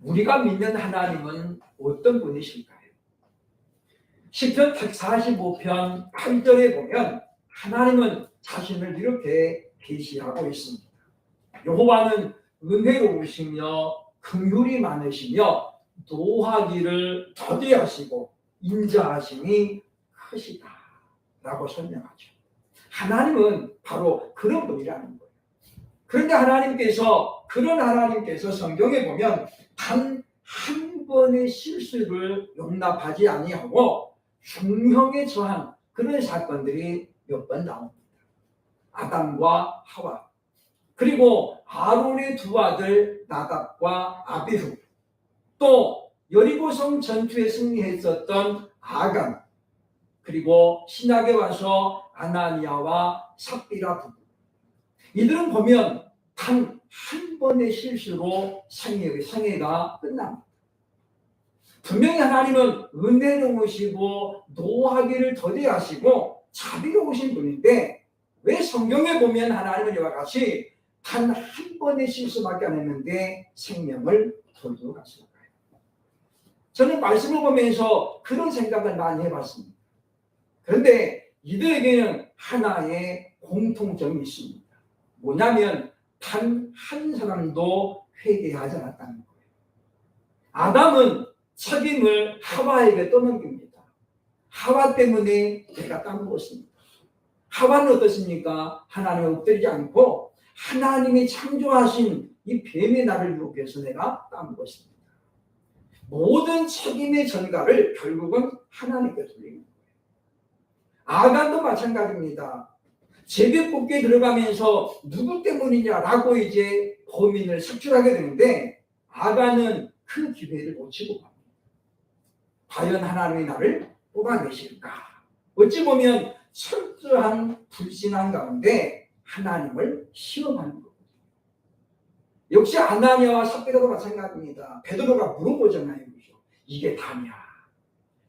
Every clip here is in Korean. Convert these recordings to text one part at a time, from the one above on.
우리가 믿는 하나님은 어떤 분이실까요? 시편 145편 8절에 보면 하나님은 자신을 이렇게 계시하고 있습니다. 여호와는 은혜로우시며 긍휼이 많으시며 노하기를 더디하시고 인자하심이 크시다 라고 설명하죠. 하나님은 바로 그런 분이라는 거예요. 그런데 그런 하나님께서 성경에 보면 단 한 번의 실수를 용납하지 아니하고 중형에 처한 그런 사건들이 몇 번 나옵니다. 아담과 하와, 그리고 아론의 두 아들 나답과 아비후, 또 여리고성 전투에 승리했었던 아간, 그리고 신약에 와서 아나니아와 삽비라 부부. 이들은 보면 단 한 번의 실수로 생애가 끝납니다. 분명히 하나님은 은혜로우시고 노하기를 더디하시고 자비로우신 분인데 왜 성경에 보면 하나님은 이와 같이 단 한 번의 실수밖에 안 했는데 생명을 돌리고 갔을까요? 저는 말씀을 보면서 그런 생각을 많이 해봤습니다. 그런데 이들에게는 하나의 공통점이 있습니다. 뭐냐면 단 한 사람도 회개하지 않았다는 거예요. 아담은 책임을 하와에게 떠넘깁니다. 하와 때문에 내가 까먹었습니다. 하와는 어떻습니까? 하나님을 엎드리지 않고 하나님이 창조하신 이 뱀의 나를 유혹해서 내가 까먹었습니다. 모든 책임의 전가를 결국은 하나님께 돌리는 거예요. 아간도 마찬가지입니다. 제비뽑기에 들어가면서 누구 때문이냐라고 이제 범인을 색출하게 되는데 아간은 그 기회를 놓치고 갑니다. 과연 하나님이 나를 뽑아내실까? 어찌 보면 철저한 불신앙 가운데 하나님을 시험하는 거거든요. 역시 아나니아와 삽비라도 마찬가지입니다. 베드로가 물어보잖아요. 이게 다냐?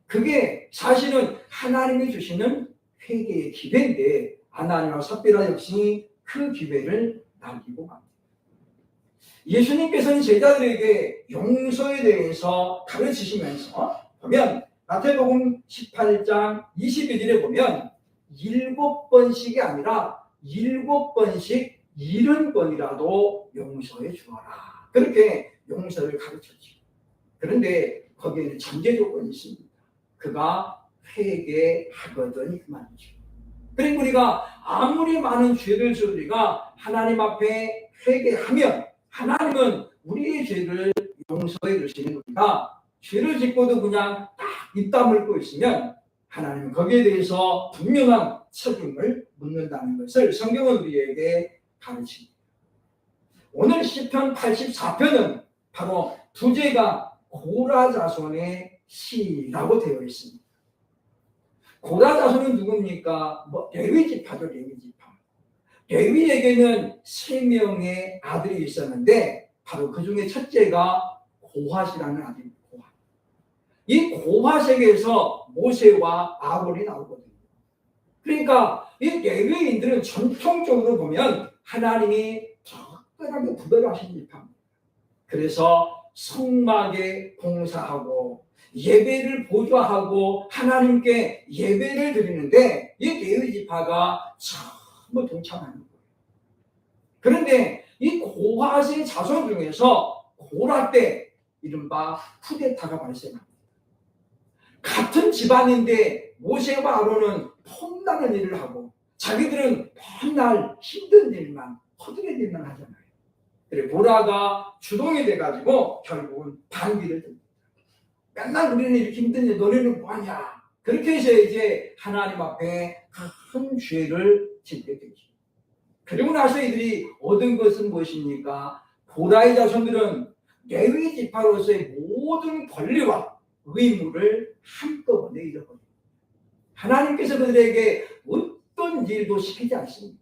그게 사실은 하나님이 주시는 회개의 기회인데 아나니아와 삽비라 역시 그 기회를 남기고 갑니다. 예수님께서는 제자들에게 용서에 대해서 가르치시면서 보면 마태복음 18장 21절에 보면 7번씩이 아니라 7번씩 70번이라도 용서해 주어라. 그렇게 용서를 가르쳤죠. 그런데 거기에는 전제 조건이 있습니다. 그가 회개하거든 그 말이죠. 그리고 우리가 아무리 많은 죄를 지어 우리가 하나님 앞에 회개하면 하나님은 우리의 죄를 용서해 주시는 우리가 죄를 짓고도 그냥 딱 입 다물고 있으면 하나님은 거기에 대해서 분명한 책임을 묻는다는 것을 성경은 우리에게 가르칩니다. 오늘 시편 84편은 바로 부제가 고라 자손의 시라고 되어 있습니다. 고라 자손은 누굽니까? 레위 지파죠, 레위 지파. 레위에게는 3명의 아들이 있었는데 바로 그 중에 첫째가 고핫이라는 아들입니다. 고핫. 이 고핫에게서 모세와 아론이 나오거든요. 그러니까 이 레위인들은 전통적으로 보면 하나님이 특별하게 구별하신 지파입니다. 그래서 성막에 봉사하고 예배를 보좌하고 하나님께 예배를 드리는데 이 레위 지파가 전부 동참하는 거예요. 그런데 이 고핫의 자손 중에서 고라 때 이른바 쿠데타가 발생합니다. 같은 집안인데 모세와 아론은 폼나는 일을 하고 자기들은 맨날 힘든 일만 허둥의 일만 하잖아요. 그래 고라가 주동이 돼가지고 결국은 반기를 듭니다. 맨날 우리는 이렇게 힘든데 너네는 뭐하냐? 그렇게 해서 이제 하나님 앞에 큰 죄를 짓게 되죠. 그리고 나서 이들이 얻은 것은 무엇입니까? 고라의 자손들은 레위 지파로서의 모든 권리와 의무를 한꺼번에 잃어버립니다. 하나님께서 그들에게 어떤 일도 시키지 않습니다.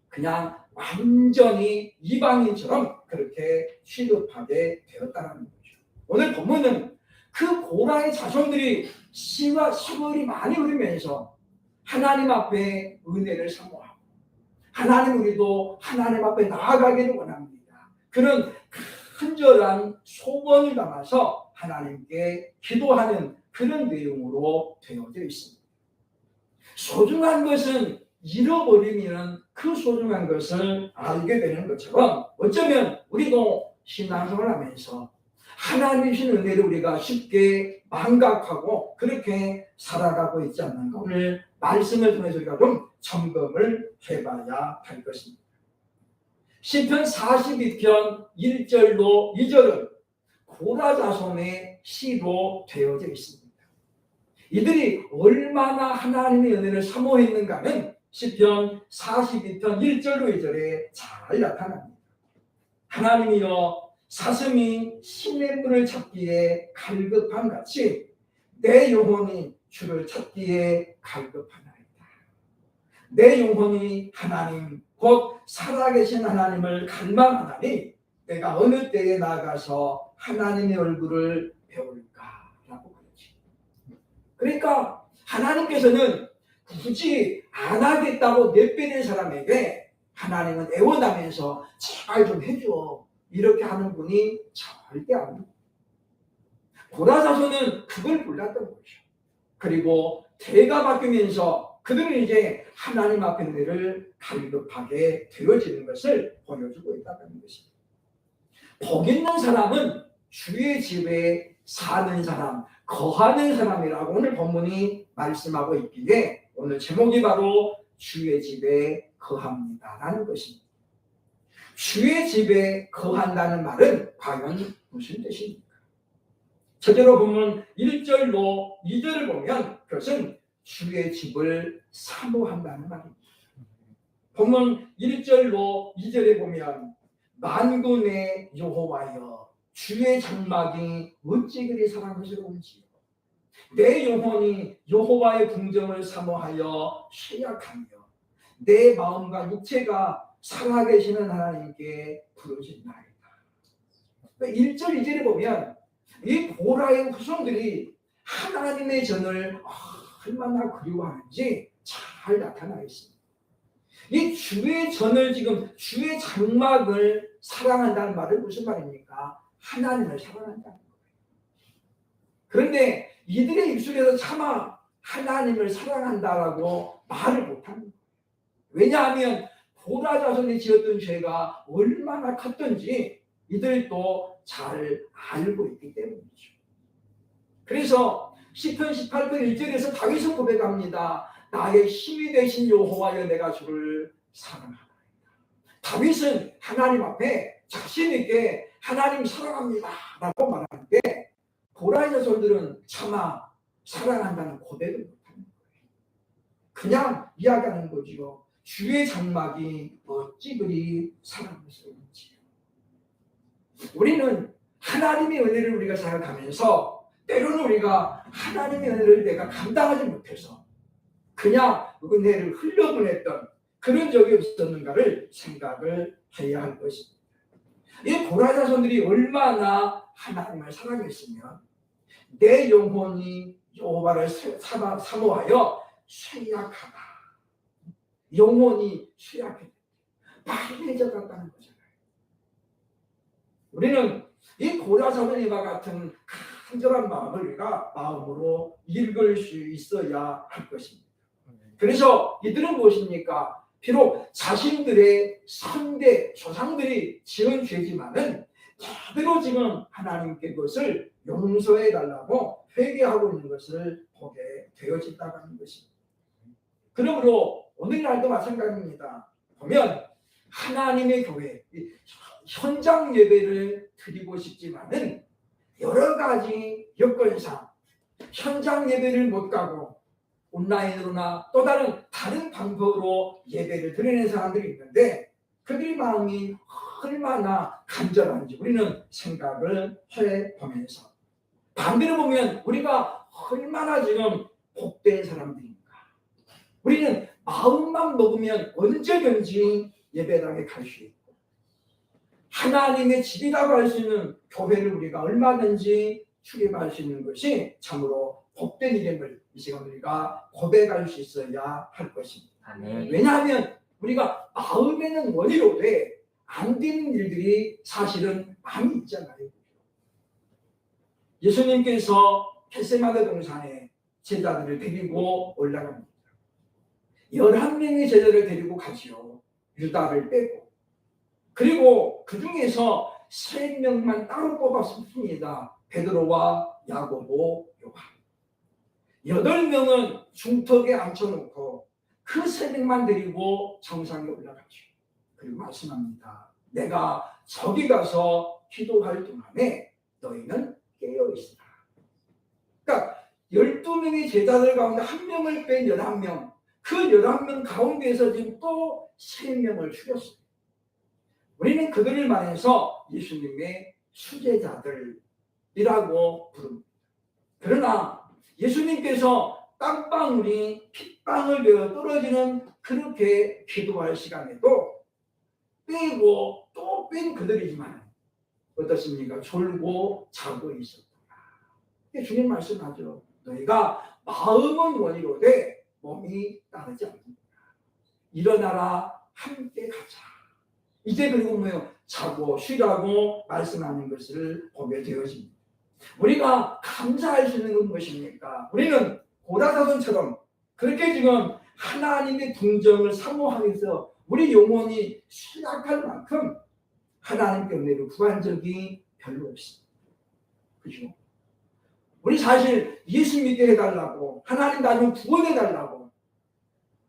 그냥 완전히 이방인처럼 그렇게 취급하게 되었다는 거죠. 오늘 본문은 그 고라의 자손들이 세월이 많이 흐르면서 하나님 앞에 은혜를 사모하고 하나님 우리도 하나님 앞에 나아가기를 원합니다. 그런 간절한 소원을 담아서 하나님께 기도하는 그런 내용으로 되어져 있습니다. 소중한 것은 잃어버리면 그 소중한 것을 알게 되는 것처럼 어쩌면 우리도 신앙생활을 하면서 하나님 주신 은혜를 우리가 쉽게 망각하고 그렇게 살아가고 있지 않는가, 오늘 말씀을 통해서 우리가 좀 점검을 해봐야 할 것입니다. 시편 42편 1절로 2절은 고라 자손의 시로 되어져 있습니다. 이들이 얼마나 하나님의 은혜를 사모했는가는 시편 42편 1절로 2절에 잘 나타납니다. 하나님이여, 사슴이 시냇물을 찾기에 갈급한 같이 내 영혼이 주를 찾기에 갈급하나이다. 내 영혼이 하나님 곧 살아계신 하나님을 갈망하나니 내가 어느 때에 나가서 하나님의 얼굴을 배울까라고 그러지. 그러니까 하나님께서는 굳이 안 하겠다고 내빼낸 사람에게 하나님은 애원하면서 제발 좀 해줘, 이렇게 하는 분이 절대 아닙니다. 고라 자손은 그걸 몰랐던 거죠. 그리고 대가 바뀌면서 그들은 이제 하나님 앞에 은혜를 갈급하게 되어지는 것을 보여주고 있다는 것입니다. 복 있는 사람은 주의 집에 사는 사람, 거하는 사람이라고 오늘 본문이 말씀하고 있기에 오늘 제목이 바로 주의 집에 거합니다라는 것입니다. 주의 집에 거한다는 말은 과연 무슨 뜻입니까? 첫째로 보면 1절로 2절을 보면 그것은 주의 집을 사모한다는 말입니다. 보면 1절로 2절에 보면 만군의 여호와여, 주의 장막이 어찌 그리 사랑스러운지요. 내 영혼이 여호와의 궁정을 사모하여 쇠약하며 내 마음과 육체가 살아계시는 하나님께 부르짖나이다. 1절 2절에 보면 이 고라의 후손들이 하나님의 전을 얼마나 그리워하는지 잘 나타나 있습니다. 이 주의 전을, 지금 주의 장막을 사랑한다는 말은 무슨 말입니까? 하나님을 사랑한다는 거예요. 그런데 이들의 입술에서 차마 하나님을 사랑한다라고 말을 못하는 거예요. 왜냐하면 고라 자손이 지었던 죄가 얼마나 컸던지 이들도 잘 알고 있기 때문이죠. 그래서 시편 18편 1절에서 다윗은 고백합니다. 나의 힘이 되신 여호와여, 내가 주를 사랑하나이다. 다윗은 하나님 앞에 자신 있게 하나님 사랑합니다 라고 말하는데 고라의 자손들은 차마 사랑한다는 고백을 못하는 거예요. 그냥 이야기하는 거지요. 주의 장막이 어찌 그리 사랑스러운지. 우리는 하나님의 은혜를 우리가 생각하면서 때로는 우리가 하나님의 은혜를 내가 감당하지 못해서 그냥 은혜를 흘려보냈던 그런 적이 없었는가를 생각을 해야 할 것입니다. 이 고라 자손들이 얼마나 하나님을 사랑했으면 내 영혼이 여호와를 사모하여 쇠약하다. 영혼이 쇠약해 빨개져갔다는 거잖아요. 우리는 이 고라 자손과 같은 간절한 마음을 우리가 마음으로 읽을 수 있어야 할 것입니다. 그래서 이들은 무엇입니까? 비록 자신들의 선대 조상들이 지은 죄지만은 제대로 지금 하나님께 그것을 용서해 달라고 회개하고 있는 것을 보게 되어진다고 하는 것입니다. 그러므로 오늘날도 마찬가지입니다. 보면 하나님의 교회, 현장 예배를 드리고 싶지만은 여러 가지 여건상 현장 예배를 못 가고 온라인으로나 또 다른 방법으로 예배를 드리는 사람들이 있는데 그들의 마음이 얼마나 간절한지 우리는 생각을 해보면서, 반대로 보면 우리가 얼마나 지금 복된 사람들인가. 우리는 마음만 먹으면 언제든지 예배당에 갈 수 있고 하나님의 집이라고 할 수 있는 교회를 우리가 얼마든지 출입할 수 있는 것이 참으로 복된 일임을 이 시간 우리가 고백할 수 있어야 할 것입니다. 아멘. 왜냐하면 우리가 마음에는 원이로되 안 되는 일들이 사실은 많이 있잖아요. 예수님께서 겟세마네 동산에 제자들을 데리고 올라갑니다. 11명의 제자를 데리고 가지요. 유다를 빼고. 그리고 그 중에서 3명만 따로 뽑았습니다. 베드로와 야고보, 요한. 8명은 중턱에 앉혀놓고 그 3명만 데리고 정상에 올라가죠. 그리고 말씀합니다. 내가 저기 가서 기도할 동안에 너희는 깨어있으라. 그러니까 12명의 제자들 가운데 1명을 뺀 11명, 그 11명 가운데에서 지금 또 3명을 죽였어요. 우리는 그들을 말해서 예수님의 수제자들이라고 부릅니다. 그러나 예수님께서 땀방울이 핏방울 되어 떨어지는 그렇게 기도할 시간에도 빼고 또 뺀 그들이지만 어떻습니까? 졸고 자고 있었더라. 주님 말씀하죠. 너희가 마음은 원이로되 몸이 따르지 않는다. 일어나라 함께 가자. 이제 그리고 뭐예요? 자고 쉬라고 말씀하는 것을 보게 되어집니다. 우리가 감사할 수 있는 건 무엇입니까? 우리는 고라사돈처럼 그렇게 지금 하나님의 동정을 사모하면서 우리 영혼이 쇠약할 만큼 하나님께 은혜를 구한 적이 별로 없습니다. 그죠? 우리 사실 예수 믿게 해달라고, 하나님 나를 구원해달라고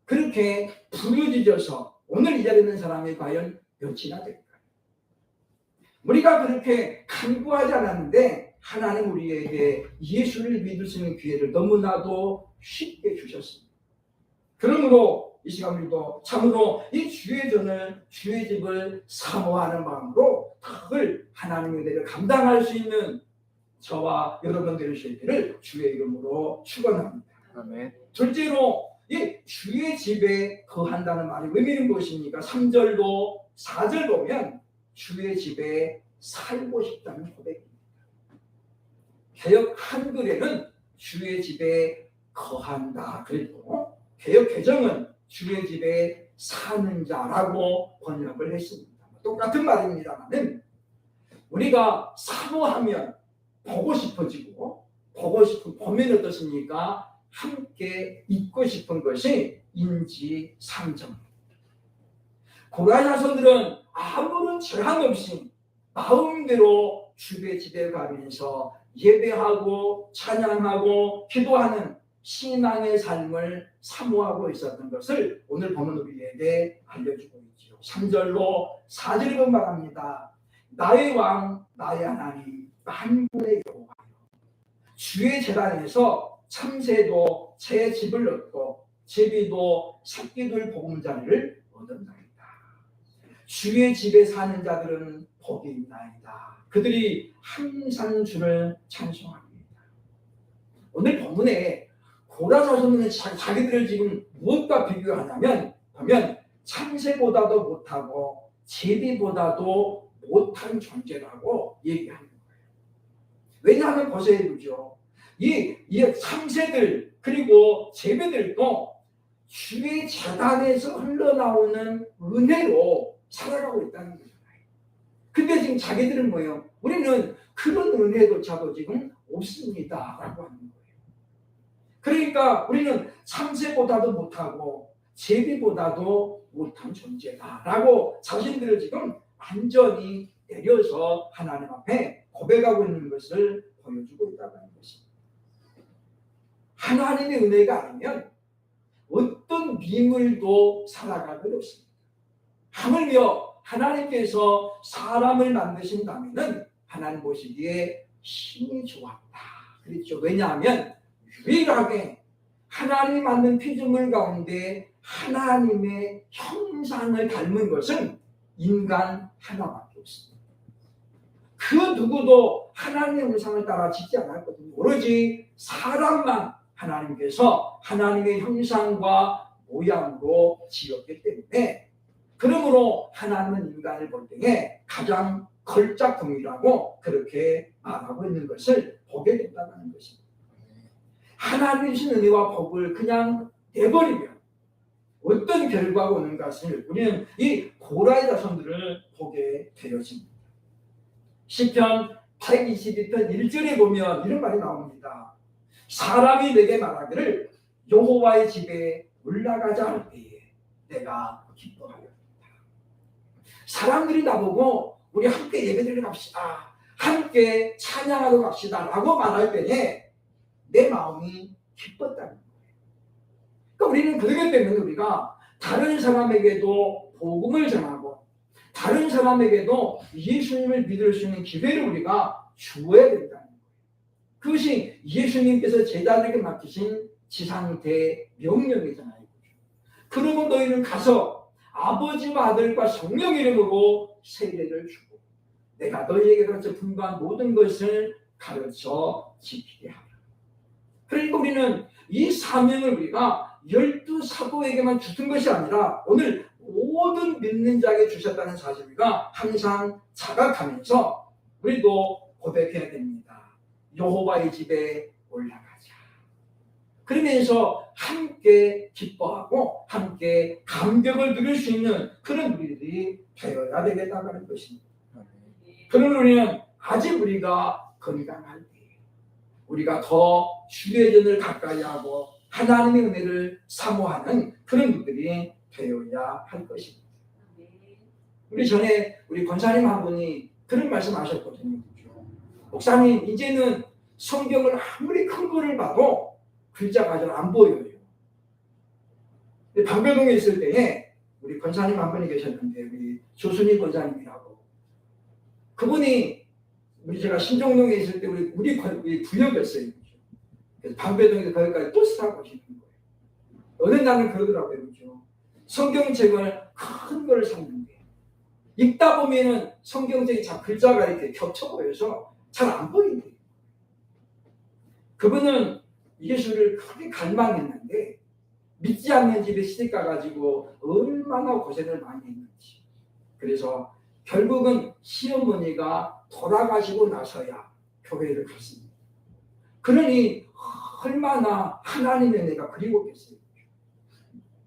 그렇게 부르짖어서 오늘 이 자리에 있는 사람이 과연 몇이나 될까요? 우리가 그렇게 간구하지 않았는데 하나님 우리에게 예수를 믿을 수 있는 기회를 너무나도 쉽게 주셨습니다. 그러므로 이 시간 우리도 참으로 이 주의 전을, 주의 집을 사모하는 마음으로 덕을 하나님의 은혜를 감당할 수 있는 저와 여러분 되시기를 주의 이름으로 축원합니다. 아멘. 둘째로 이 주의 집에 거한다는 말이 의미는 무엇입니까? 3절도 4절 보면 주의 집에 살고 싶다는 고백입니다. 개역 한글에는 주의 집에 거한다. 그리고 개역 개정은 주의 집에 사는 자라고 번역을 했습니다. 똑같은 말입니다만은 우리가 사모하면 보고 싶어지고 보고 싶은 보면 어떻습니까? 함께 있고 싶은 것이 인지상정입니다. 고라야서들은 아무런 제한 없이 마음대로 주의 집에 가면서 예배하고 찬양하고 기도하는 신앙의 삶을 사모하고 있었던 것을 오늘 본문 우리에게 알려주고 있죠. 3절로 4절을 말합니다. 나의 왕 나의 하나님 만군의 여호와여 주의 제단에서 참새도 새 집을 얻고 제비도 새끼들 보금자리를 얻었나이다. 주의 집에 사는 자들은 복이 있나이다. 그들이 항상 주를 찬송합니다. 오늘 본문에 고라사도는 자기들을 지금 무엇과 비교하냐면 보면 참새보다도 못하고 제비보다도 못한 존재라고 얘기하는 거예요. 왜냐하면 보세요, 그죠? 이 참새들 그리고 제비들도 주의 재단에서 흘러나오는 은혜로 살아가고 있다는 거잖아요. 근데 지금 자기들은 뭐예요? 우리는 그런 은혜조차도 지금 없습니다 라고 하는 거예요. 그러니까 우리는 참새보다도 못하고 제비보다도 못한 존재다 라고 자신들을 지금 완전히 내려서 하나님 앞에 고백하고 있는 것을 보여주고 있다는 것입니다. 하나님의 은혜가 아니면 어떤 미물도 살아가기 어렵습니다. 하물며 하나님께서 사람을 만드신다면 하나님 보시기에 힘이 좋았다. 그렇죠. 왜냐하면 유일하게 하나님이 만든 피조물 가운데 하나님의 형상을 닮은 것은 인간 하나밖에 없습니다. 그 누구도 하나님의 형상을 따라 짓지 않았거든요. 오로지 사람만 하나님께서 하나님의 형상과 모양으로 지었기 때문에 그러므로 하나님은 인간을 볼 때에 가장 걸작품이라고 그렇게 말하고 있는 것을 보게 된다는 것입니다. 하나님의 주신 은혜와 복을 그냥 내버리면 어떤 결과가 오는 것을 우리는 이 고라의 자손들을 보게 되었습니다. 시편 122편 1절에 보면 이런 말이 나옵니다. 사람이 내게 말하기를 여호와의 집에 올라가자 할 때에 내가 기뻐하였다. 사람들이 나보고 우리 함께 예배드리러 갑시다, 함께 찬양하러 갑시다 라고 말할 때에 내 마음이 기뻤다는 거예요. 그러니까 우리는 그렇기 때문에 우리가 다른 사람에게도 복음을 전하고 다른 사람에게도 예수님을 믿을 수 있는 기회를 우리가 주어야 된다는 거예요. 그것이 예수님께서 제자들에게 맡기신 지상대 명령이잖아요. 그러면 너희는 가서 아버지와 아들과 성령 이름으로 세례를 주고 내가 너희에게 가르쳐 분부한 모든 것을 가르쳐 지키게 하라. 그러니까 우리는 이 사명을 우리가 12사도에게만 주신 것이 아니라 오늘 모든 믿는 자에게 주셨다는 사실을 우리가 항상 자각하면서 우리도 고백해야 됩니다. 여호와의 집에 올라가자. 그러면서 함께 기뻐하고 함께 감격을 누릴 수 있는 그런 우리들이 되어야 되겠다는 것입니다. 그런 우리는 아직 우리가 건강할 때 우리가 더 주의 전을 가까이 하고 하나님의 은혜를 사모하는 그런 분들이 되어야 할 것입니다. 우리 전에 우리 권사님 한 분이 그런 말씀하셨거든요. 목사님, 이제는 성경을 아무리 큰 거를 봐도 글자가 잘 안 보여요. 방배동에 있을 때에 우리 권사님 한 분이 계셨는데 우리 조순희 권사님이라고, 그분이 우리 제가 신정동에 있을 때 우리 구역이었어요. 그래서 방배동에서 거기까지 버스 타고 오시는 거예요. 어느 날은 그러더라고요. 그렇죠? 성경책을 큰 거를 샀는데 읽다 보면은 성경책이 참 글자가 이렇게 겹쳐 보여서 잘 안 보이는데, 그분은 예수를 크게 갈망했는데 믿지 않는 집에 시집 가가지고 얼마나 고생을 많이 했는지. 그래서 결국은 시어머니가 돌아가시고 나서야 교회를 갔습니다. 그러니 얼마나 하나님의 은혜가 그리웠겠어요.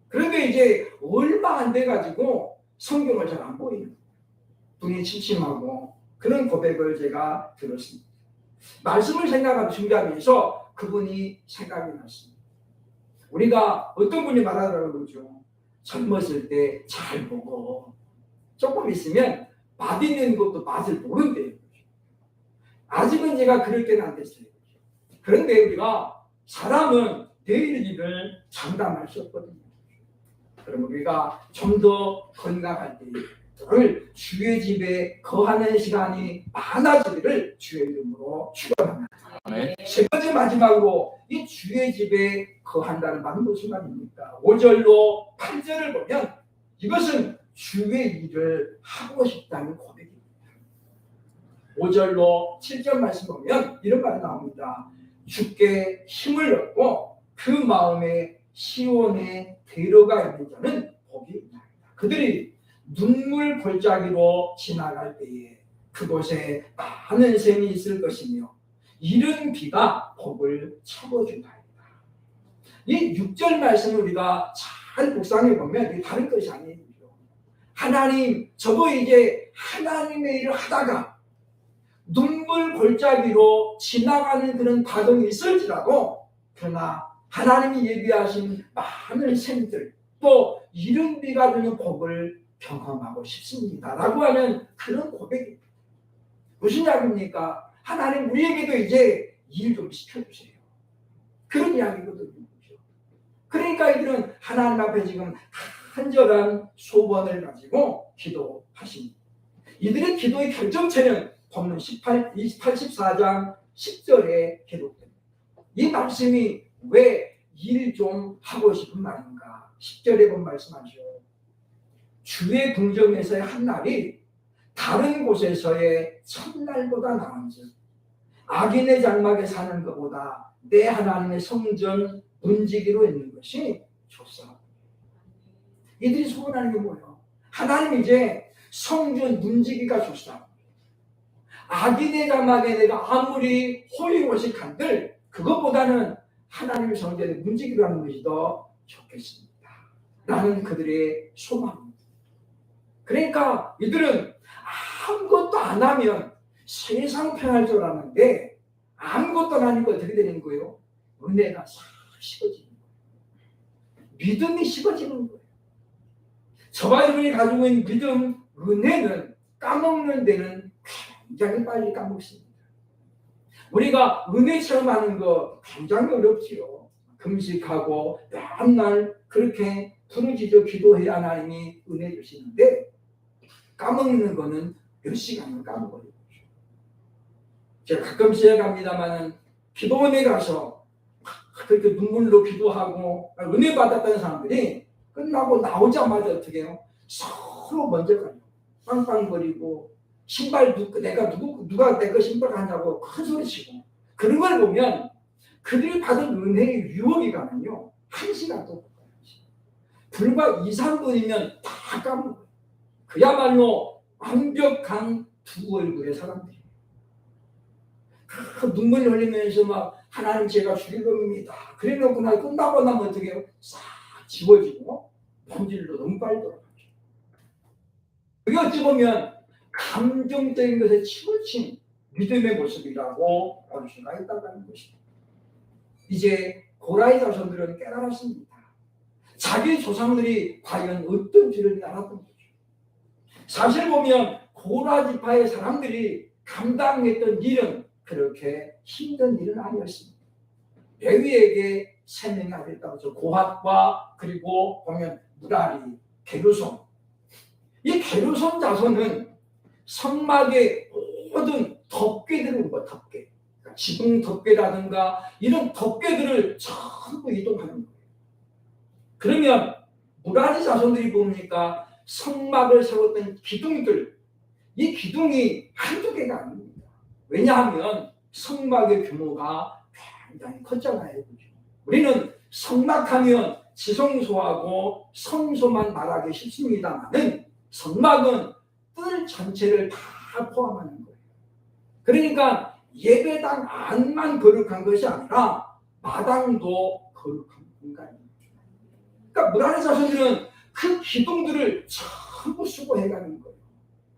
그런데 이제 얼마 안 돼가지고 성경을 잘 안 보이는 눈이 침침하고 그런 고백을 제가 들었습니다. 말씀을 준비하면서 그분이 생각이 났습니다. 우리가 어떤 분이 말하더라고요. 그러죠. 젊었을 때 잘 보고 조금 있으면 맛있는 것도 맛을 모른대요. 아직은 제가 그럴 때는 안 됐어요. 그런데 우리가 사람은 내일 일을 장담할 수 없거든요. 그럼 우리가 좀 더 건강할 때 늘 주의 집에 거하는 시간이 많아지기를 주의 이름으로 축원합니다. 세 번째 마지막으로 이 주의 집에 거한다는 말은 무슨 말입니까? 5절로 8절을 보면 이것은 주의 일을 하고 싶다는 고백입니다. 5절로 7절 말씀 보면 이런 말이 나옵니다. 주께 힘을 얻고 그 마음에 시온에 들어가 있는 자는 복이 있나이다. 그들이 눈물 골짜기로 지나갈 때에 그곳에 많은 샘이 있을 것이며 이른 비가 복을 채워준다이다. 이 6절 말씀을 우리가 잘 묵상해 보면 이게 다른 것이 아니에요. 하나님, 저도 이제 하나님의 일을 하다가 눈물 골짜기로 지나가는 그런 과정이 있을지라도 그러나 하나님이 예비하신 많은 샘들 또 이른 비가 주는 복을 경험하고 싶습니다 라고 하는 그런 고백입니다. 무슨 이야기입니까? 하나님, 우리에게도 이제 일 좀 시켜주세요. 그런 이야기거든요. 그러니까 이들은 하나님 앞에 지금 간절한 소원을 가지고 기도하십니다. 이들의 기도의 결정체는 본문 84장 10절에 기록됩니다. 이 말씀이 왜 일 좀 하고 싶은 말인가? 10절에 본 말씀하죠. 주의 궁정에서의 한 날이 다른 곳에서의 첫날보다 나은즉 악인의 장막에 사는 것보다 내 하나님의 성전 문지기로 있는 것이 좋사. 이들이 소원하는 게 뭐예요? 하나님, 이제 성전 문지기가 좋사. 악인의 장막에 내가 아무리 호의호식한들 그것보다는 하나님의 성전에 문지기로 하는 것이 더 좋겠습니다 라는 그들의 소망입니다. 그러니까 이들은 아무것도 안 하면 세상 편할 줄 알았는데 아무것도 안 하니까 어떻게 되는 거예요? 은혜가 싹 식어지는 거예요. 믿음이 식어지는 거예요. 저와 여러분이 가지고 있는 믿음, 은혜는 까먹는 데는 굉장히 빨리 까먹습니다. 우리가 은혜처럼 하는 거 굉장히 어렵지요. 금식하고 맨날 그렇게 부르짖어 기도해야 하나님이 은혜 주시는데 까먹는 거는 몇 시간을 까먹어요. 제가 가끔 시행합니다만은 기도원에 가서 그렇게 눈물로 기도하고 은혜 받았다는 사람들이 끝나고 나오자마자 어떻게 해요? 서로 먼저 가요. 빵빵거리고 신발 누가 내 거 신발 가냐고 큰 소리 치고 그런 걸 보면 그들이 받은 은혜의 유혹이 가면요 1시간도 못 가요. 불과 2, 3분이면 다 까먹어요. 그야말로 완벽한 두 얼굴의 사람들이에요. 그 눈물 흘리면서 막 하나님 제가 죽일 겁니다. 그래 놓고 나 끝나고 나면 어떻게 해요? 싹 지워지고 본질로 너무 빨리 돌아가죠. 그게 어찌 보면 감정적인 것에 치우친 믿음의 모습이라고 볼 수가 있다는 것입니다. 이제 고라의 자손들은 깨달았습니다. 자기 조상들이 과연 어떤 죄를 알았던 거죠. 사실 보면 고라 지파의 사람들이 감당했던 일은 그렇게 힘든 일은 아니었습니다. 레위에게 3명이 아들이었다고 하죠. 고핫과 그리고 보면 무라리, 게르손. 이 게르손 자손은 성막의 모든 덮개들을 덮개, 그러니까 지붕 덮개라든가 이런 덮개들을 전부 이동하는 거예요. 그러면 무라리 자손들이 보니까 성막을 세웠던 기둥들, 이 기둥이 한두 개가 아닙니다. 왜냐하면 성막의 규모가 굉장히 컸잖아요. 우리는 성막하면 지성소하고 성소만 말하기 쉽습니다만은 성막은 뜰 전체를 다 포함하는 거예요. 그러니까 예배당 안만 거룩한 것이 아니라 마당도 거룩한 공간입니다. 그러니까 무라리 자손들은 그 기둥들을 전부 수고해가는 거예요.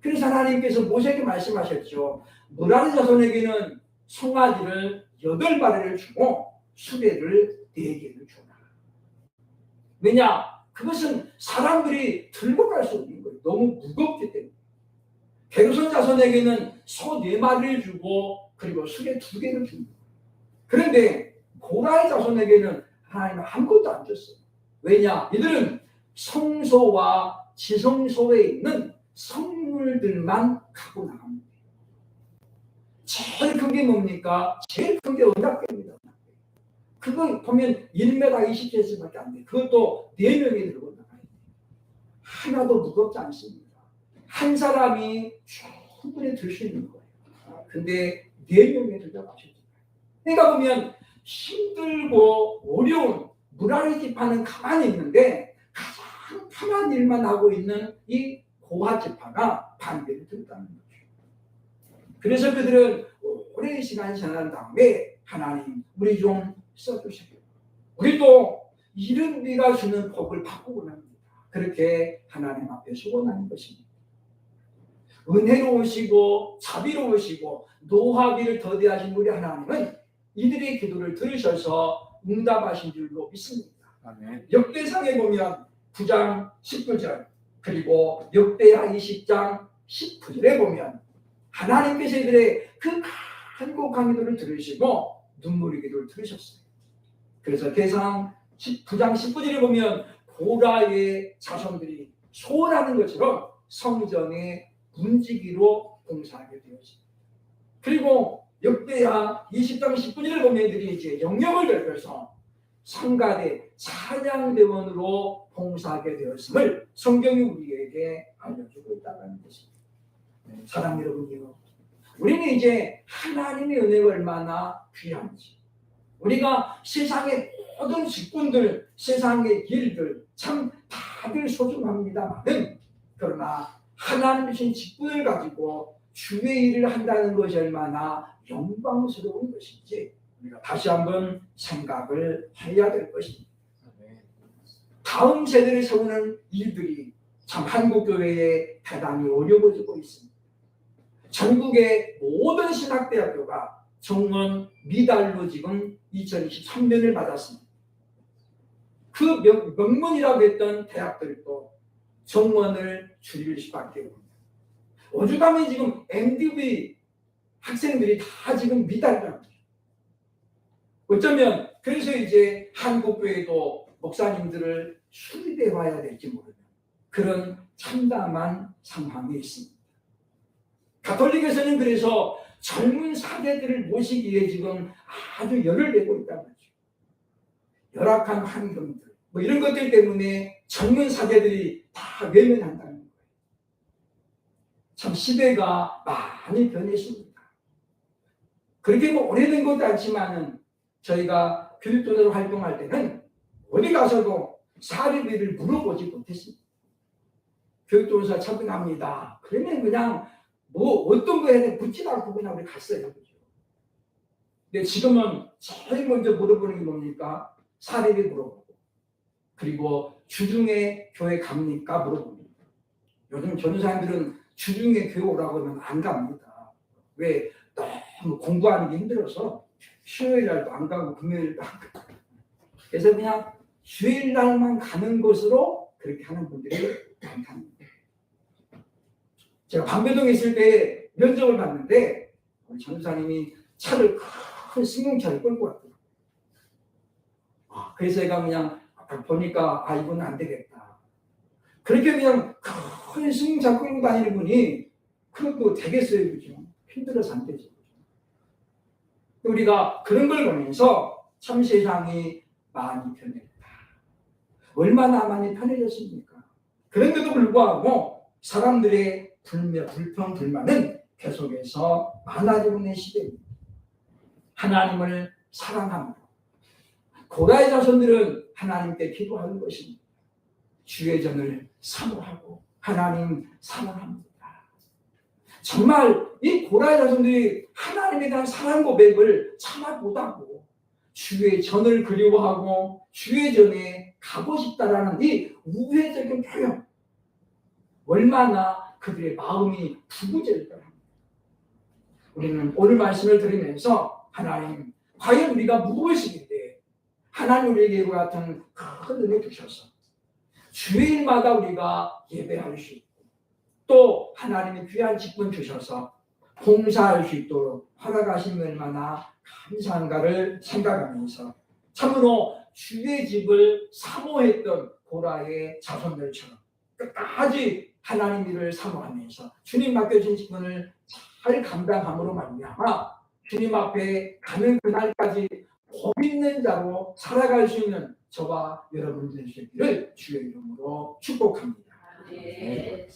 그래서 하나님께서 모세에게 말씀하셨죠. 무라리 자손에게는 송아지를 8마리를 주고 수레를 4개를 주라. 왜냐? 그것은 사람들이 들고 갈 수 없는 거예요. 너무 무겁기 때문에. 게르손 자손에게는 소 4마리를 주고 그리고 수레 2개를 줍니다. 그런데 고라의 자손에게는 하나님은 아무것도 안 줬어요. 왜냐? 이들은 성소와 지성소에 있는 성물들만 갖고 나갑니다. 제일 큰 게 뭡니까? 제일 큰 게 언약궤입니다. 그거 보면 1m 20cm밖에 안 돼요. 그것도 4명이 들고 나가야 돼요. 하나도 무겁지 않습니다. 한 사람이 충분히 들 수 있는 거예요. 근데 4명이 들고 가셔야 돼요. 그러니까 보면 힘들고 어려운 무라리 지파는 가만히 있는데 가장 편한 일만 하고 있는 이 고하 지파가 반대를 들었다는 거죠. 그래서 그들은 오랜 시간 지난 다음에 하나님 우리 좀 써주세요. 우리도 이런 네가 주는 복을 바꾸고 납니다. 그렇게 하나님 앞에 소원하는 것입니다. 은혜로우시고 자비로우시고 노하기를 더디하신 우리 하나님은 이들의 기도를 들으셔서 응답하신 줄로 믿습니다. 아멘. 역대상에 보면 9장 19절 그리고 역대하 20장 19절에 보면 하나님께서 이들의 그 간곡한 기도를 들으시고 눈물의 기도를 들으셨어요. 그래서 계상 9장 19절에 보면 고라의 자손들이 소원하는 것처럼 성전의 문지기로 봉사하게 되었습니다. 그리고 역대하 20장 19절에 보면 이들이 이제 영역을 넓혀서 성가대 찬양대원으로 봉사하게 되었음을 성경이 우리에게 알려주고 있다는 것입니다. 사랑 여러분이요, 우리는 이제 하나님의 은혜가 얼마나 귀한지, 우리가 세상의 모든 직분들, 세상의 일들 참 다들 소중합니다만은 그러나 하나님 주신 직분을 가지고 주의 일을 한다는 것이 얼마나 영광스러운 것인지 우리가 다시 한번 생각을 해야 될 것입니다. 다음 세대를 세우는 일들이 참 한국교회에 대단히 어려워지고 있습니다. 전국의 모든 신학대학교가 정원 미달로 지금 2023년을 받았습니다. 그 명문이라고 했던 대학들도 정원을 줄일 수밖에 없습니다. 오죽하면 지금 MDV 학생들이 다 지금 미달이라고. 어쩌면 그래서 이제 한국교회도 목사님들을 수립해 와야 될지 모르는 그런 참담한 상황이 있습니다. 가톨릭에서는 그래서 젊은 사제들을 모시기 위해 지금 아주 열을 내고 있다는 거죠. 열악한 환경들 뭐 이런 것들 때문에 젊은 사제들이 다 외면한다는 거예요. 참 시대가 많이 변했습니다. 그렇게 뭐 오래된 것도 않지만은 저희가 교육도사로 활동할 때는 어디 가서도 사례비를 물어보지 못했습니다. 교육도사 참여합니다. 그러면 그냥 뭐 어떤 거에 묻지도 않고 그냥 우리 갔어요. 그죠? 근데 지금은 제일 먼저 물어보는 게 뭡니까? 사례비 물어보고 그리고 주중에 교회 갑니까? 물어봅니다. 요즘 전도사님들은 주중에 교회 오라고 하면 안 갑니다. 왜? 너무 공부하는 게 힘들어서 수요일날도 안 가고 금요일도 안 가고 그래서 그냥 주일날만 가는 것으로 그렇게 하는 분들이 많다는 거예요. 제가 방배동에 있을 때 면접을 봤는데 우리 전도사님이 차를 큰 승용차를 끌고 왔더라고요. 그래서 제가 그냥 보니까 이건 안 되겠다. 그렇게 그냥 큰 승용차 끌고 다니는 분이 그것도 되겠어요. 그죠? 힘들어서 안 되죠. 우리가 그런 걸 보면서 참 세상이 많이 변했다. 얼마나 많이 편해졌습니까? 그런데도 불구하고 사람들의 불평, 불만은 계속해서 많아지고 있는 시대입니다. 하나님을 사랑합니다. 고라의 자손들은 하나님께 기도하는 것입니다. 주의 전을 사모하고 하나님 사랑합니다. 정말 이 고라의 자손들이 하나님에 대한 사랑 고백을 참아 못하고 주의 전을 그리워하고 주의 전에 가고 싶다라는 이 우회적인 표현 얼마나 그들의 마음이 부부절까 합니다. 우리는 오늘 말씀을 들으면서 하나님 과연 우리가 무엇이길래 하나님 우리에게 이와 같은 큰 은혜 주셔서 주일마다 우리가 예배할 수 있고 또 하나님의 귀한 직분 주셔서 봉사할 수 있도록 허락하신 얼마나 감사한가를 생각하면서 참으로 주의 집을 사모했던 고라의 자손들처럼 끝까지 하나님 일을 사모하면서 주님 맡겨진 직분을 잘 감당함으로 말미암아 주님 앞에 가는 그날까지 복 있는 자로 살아갈 수 있는 저와 여러분 되시기를 주의 이름으로 축복합니다. 네.